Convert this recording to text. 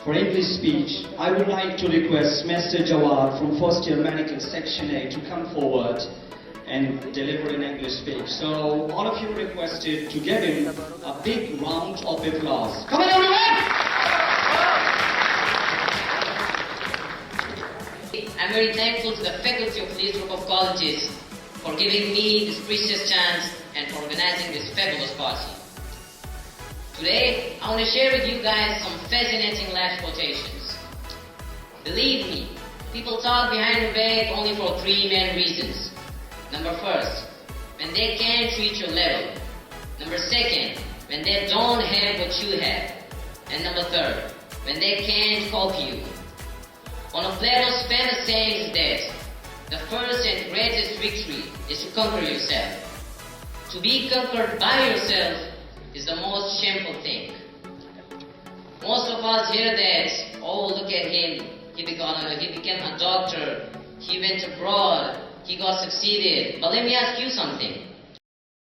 For English speech, I would like to request Mr. Jawad from first year medical section A to come forward and deliver an English speech. So all of you requested to give him a big round of applause. Come on everyone! I'm very thankful to the faculty of Leeds group of colleges for giving me this precious chance and for organizing this fabulous party. Today, I want to share with you guys some fascinating life quotations. Believe me, people talk behind your back only for three main reasons. Number first, when they can't reach your level. Number second, when they don't have what you have. And number third, when they can't copy you. One of Plato's famous sayings is that the first and greatest victory is to conquer yourself. To be conquered by yourself is the most shameful thing. Most of us hear that, oh, look at him, he became a doctor, he went abroad, he got succeeded. But let me ask you something.